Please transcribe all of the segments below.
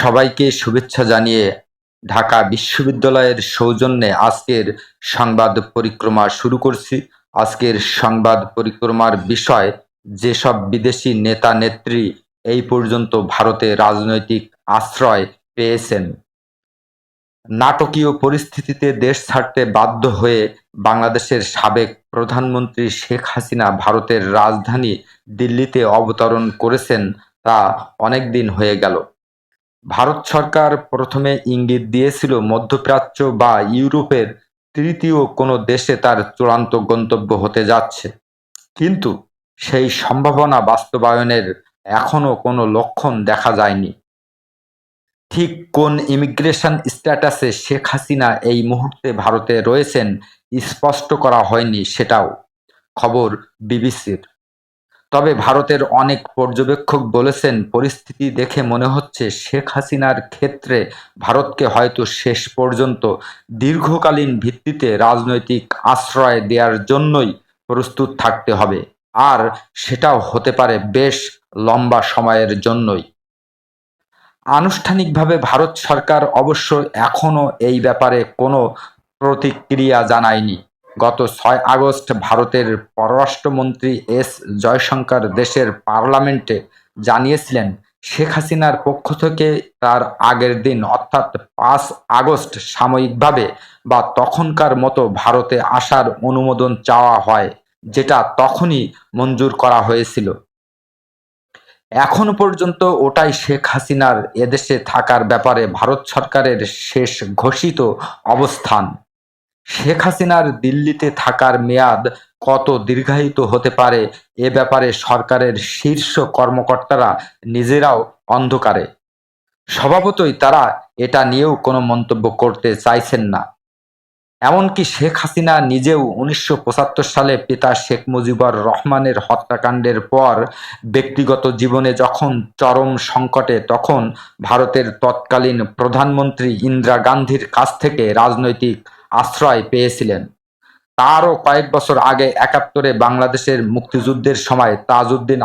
সবাইকে শুভেচ্ছা জানিয়ে ঢাকা বিশ্ববিদ্যালয়ের সৌজন্যে আজকের সংবাদ পরিক্রমা শুরু করছি। আজকের সংবাদ পরিক্রমার বিষয়, যেসব বিদেশি নেতা নেত্রী এই পর্যন্ত ভারতে রাজনৈতিক আশ্রয় পেয়েছেন। নাটকীয় পরিস্থিতিতে দেশ ছাড়তে বাধ্য হয়ে বাংলাদেশের সাবেক প্রধানমন্ত্রী শেখ হাসিনা ভারতের রাজধানী দিল্লিতে অবতরণ করেছেন, তা অনেক দিন হয়ে গেল। ভারত সরকার প্রথমে ইঙ্গিত দিয়েছিল মধ্যপ্রাচ্য বা ইউরোপের তৃতীয় কোনো দেশে তার চূড়ান্ত গন্তব্য হতে যাচ্ছে, কিন্তু সেই সম্ভাবনা বাস্তবায়নের এখনো কোনো লক্ষণ দেখা যায়নি। ঠিক কোন ইমিগ্রেশন স্ট্যাটাসে শেখ হাসিনা এই মুহূর্তে ভারতে রয়েছেন স্পষ্ট করা হয়নি, সেটাও খবর বিবিসির। তবে ভারতের অনেক পর্যবেক্ষক বলেছেন, পরিস্থিতি দেখে মনে হচ্ছে শেখ হাসিনার ক্ষেত্রে ভারতকে হয়তো শেষ পর্যন্ত দীর্ঘকালীন ভিত্তিতে রাজনৈতিক আশ্রয় দেওয়ার জন্যই প্রস্তুত থাকতে হবে, আর সেটাও হতে পারে বেশ লম্বা সময়ের জন্যই। আনুষ্ঠানিকভাবে ভারত সরকার অবশ্য এখনও এই ব্যাপারে কোনো প্রতিক্রিয়া জানায়নি। গত 6 আগস্ট ভারতের পররাষ্ট্রমন্ত্রী এস জয়শঙ্কর দেশের পার্লামেন্টে জানিয়েছিলেন, শেখ হাসিনার পক্ষ থেকে তার আগের দিন অর্থাৎ 5 আগস্ট সাময়িকভাবে বা তখনকার মতো ভারতে আসার অনুমোদন চাওয়া হয়, যেটা তখনই মঞ্জুর করা হয়েছিল। এখনো পর্যন্ত ওটাই শেখ হাসিনার এদেশে থাকার ব্যাপারে ভারত সরকারের শেষ ঘোষিত অবস্থান। শেখ হাসিনার দিল্লিতে থাকার মেয়াদ কত দীর্ঘায়িত হতে পারে, এ ব্যাপারে সরকারের শীর্ষ কর্মকর্তারা নিজেরাও অন্ধকারে। স্বভাবতই তারা এটা নিয়েও কোনো মন্তব্য করতে চাইছেন না। এমনকি শেখ হাসিনা নিজেও 1975 সালে পিতা শেখ মুজিবুর রহমানের হত্যাকাণ্ডের পর ব্যক্তিগত জীবনে যখন চরম সংকটে, তখন ভারতের তৎকালীন প্রধানমন্ত্রী ইন্দিরা গান্ধীর কাছ থেকে রাজনৈতিক আশ্রয় পেয়েছিলেন। তারও কয়েক বছর আগে 71-এ বাংলাদেশের মুক্তিযুদ্ধের সময় তাজউদ্দিন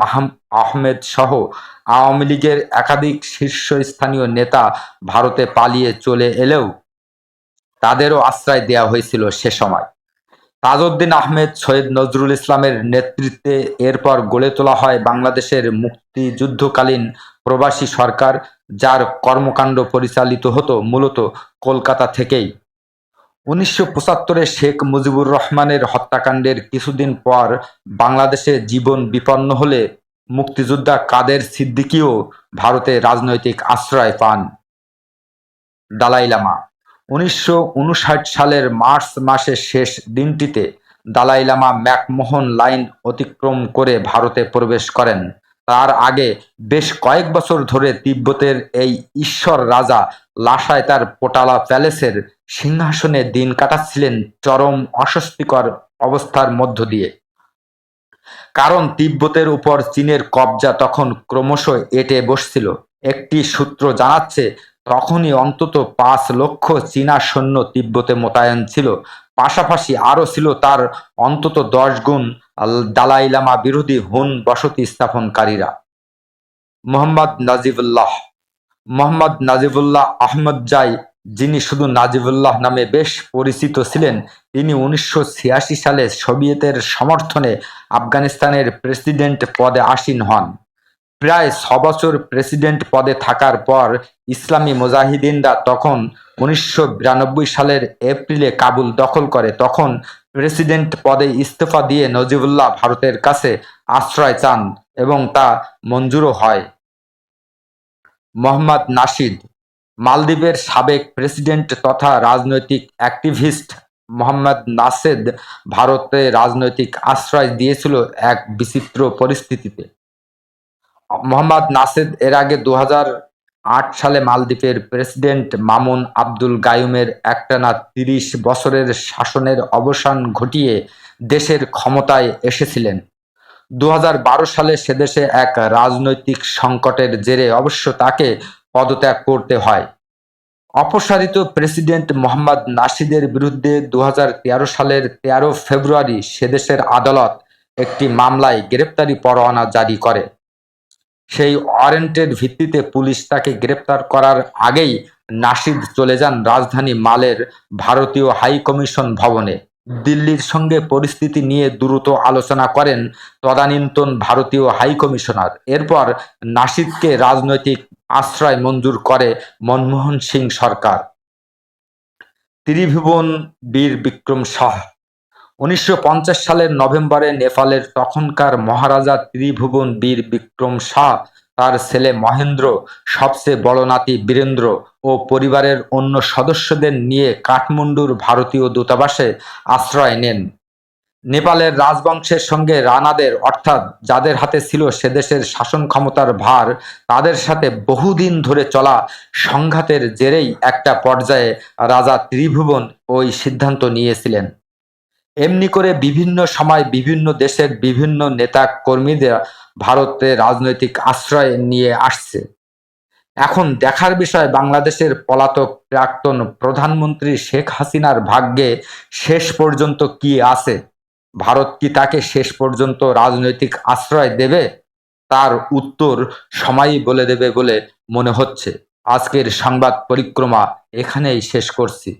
আহমেদ সহ আওয়ামী লীগের একাধিক শীর্ষস্থানীয় নেতা ভারতে পালিয়ে চলে এলেও তাদেরও আশ্রয় দেওয়া হয়েছিল সে সময়। তাজউদ্দিন আহমেদ, সৈয়দ নজরুল ইসলামের নেতৃত্বে এরপর গড়ে তোলা হয় বাংলাদেশের মুক্তিযুদ্ধকালীন প্রবাসী সরকার, যার কর্মকাণ্ড পরিচালিত হতো মূলত কলকাতা থেকেই। 1975-এ শেখ মুজিবুর রহমানের হত্যাকাণ্ডের কিছুদিন পর বাংলাদেশে জীবন বিপন্ন হলে মুক্তিযোদ্ধা কাদের সিদ্দিকীও ভারতে রাজনৈতিক আশ্রয় পান। দালাই লামা 1959 সালের মার্চ মাসের শেষ দিনটিতে দালাই লামা ম্যাকমোহন লাইন অতিক্রম করে ভারতে প্রবেশ করেন। তার আগে বেশ কয়েক বছর ধরে তিব্বতের এই ঈশ্বর রাজা লাসায় তার পোটালা প্যালেসের সিংহাসনে দিন কাটাচ্ছিলেন চরম অস্বস্তিকর অবস্থার মধ্য দিয়ে। কারণ তিব্বতের উপর চীনের কবজা তখন ক্রমশ এঁটে বসছিল। একটি সূত্র জানাচ্ছে, তখনই অন্তত 5 লক্ষ চীনা সৈন্য তিব্বতে মোতায়েন ছিল। পাশাপাশি আরও ছিল তার অন্তত 10 গুণ দালাই লামা বিরোধী হুন বসতি স্থাপনকারীরা। মোহাম্মদ নাজিবুল্লাহ আহমদজাই, যিনি শুধু নাজিবুল্লাহ নামে বেশ পরিচিত ছিলেন, তিনি 1986 সালে সোভিয়েতের সমর্থনে আফগানিস্তানের প্রেসিডেন্ট পদে আসীন হন। প্রায় 6 বছর প্রেসিডেন্ট পদে থাকার পর ইসলামী মুজাহিদিনরা তখন 1992 সালের এপ্রিলে কাবুল দখল করে। তখন প্রেসিডেন্ট পদে ইস্তফা দিয়ে নজিবুল্লাহ ভারতের কাছে আশ্রয় চান এবং তা মঞ্জুরও হয়। মোহাম্মদ নাশিদ, মালদ্বীপের সাবেক প্রেসিডেন্ট তথা রাজনৈতিক অ্যাক্টিভিস্ট মোহাম্মদ নাসেদ ভারতে রাজনৈতিক আশ্রয় দিয়েছিল এক বিচিত্র পরিস্থিতিতে। মোহাম্মদ নাসেদ এর আগে 2008 সালে মালদ্বীপের প্রেসিডেন্ট মামুন আব্দুল গায়ুমের একটানা 30 বছরের শাসনের অবসান ঘটিয়ে দেশের ক্ষমতায় এসেছিলেন। 2012 সালে সেদেশে এক রাজনৈতিক সংকটের জেরে অবশ্য তাকে পদত্যাগ করতে হয়। অপসারিত প্রেসিডেন্ট মোহাম্মদ নাশিদের বিরুদ্ধে 2013 সালের 13 ফেব্রুয়ারি সেদেশের আদালত একটি মামলায় গ্রেপ্তারি পরোয়ানা জারি করে। সেই ওয়ারেন্টের ভিত্তিতে পুলিশ তাকে গ্রেপ্তার করার আগেই নাশিদ চলে যান রাজধানী মালের ভারতীয় হাইকমিশন ভবনে। দিল্লির সঙ্গে পরিস্থিতি নিয়ে দ্রুত আলোচনা করেন তদানীন্তন ভারতীয় হাইকমিশনার। এরপর নাশিদকে রাজনৈতিক আশ্রয় মঞ্জুর করে মনমোহন সিং সরকার। ত্রিভুবন বীর বিক্রম শাহ ১৯৫০ সালের নভেম্বরে নেপালের তখনকার মহারাজা ত্রিভুবন বীর বিক্রম শাহ তার ছেলে মহেন্দ্র, সবচেয়ে বড় নাতি বীরেন্দ্র ও পরিবারের অন্য সদস্যদের নিয়ে কাঠমান্ডুর ভারতীয় দূতাবাসে আশ্রয় নেন। নেপালের রাজবংশের সঙ্গে রানাদের অর্থাৎ যাদের হাতে ছিল সেদেশের শাসন ক্ষমতার ভার, তাদের সাথে বহুদিন ধরে চলা সংঘাতের জেরেই একটা পর্যায়ে রাজা ত্রিভুবন ওই সিদ্ধান্ত নিয়েছিলেন। এমনি করে বিভিন্ন সময় বিভিন্ন দেশের বিভিন্ন নেতা কর্মীদের ভারতে রাজনৈতিক আশ্রয় নিয়ে আসছে। এখন দেখার বিষয় বাংলাদেশের পলাতক প্রাক্তন প্রধানমন্ত্রী শেখ হাসিনার ভাগ্যে শেষ পর্যন্ত কি আছে। ভারত কি তাকে শেষ পর্যন্ত রাজনৈতিক আশ্রয় দেবে? তার উত্তর সময়ই বলে দেবে বলে মনে হচ্ছে। আজকের সংবাদ পরিক্রমা এখানেই শেষ করছি।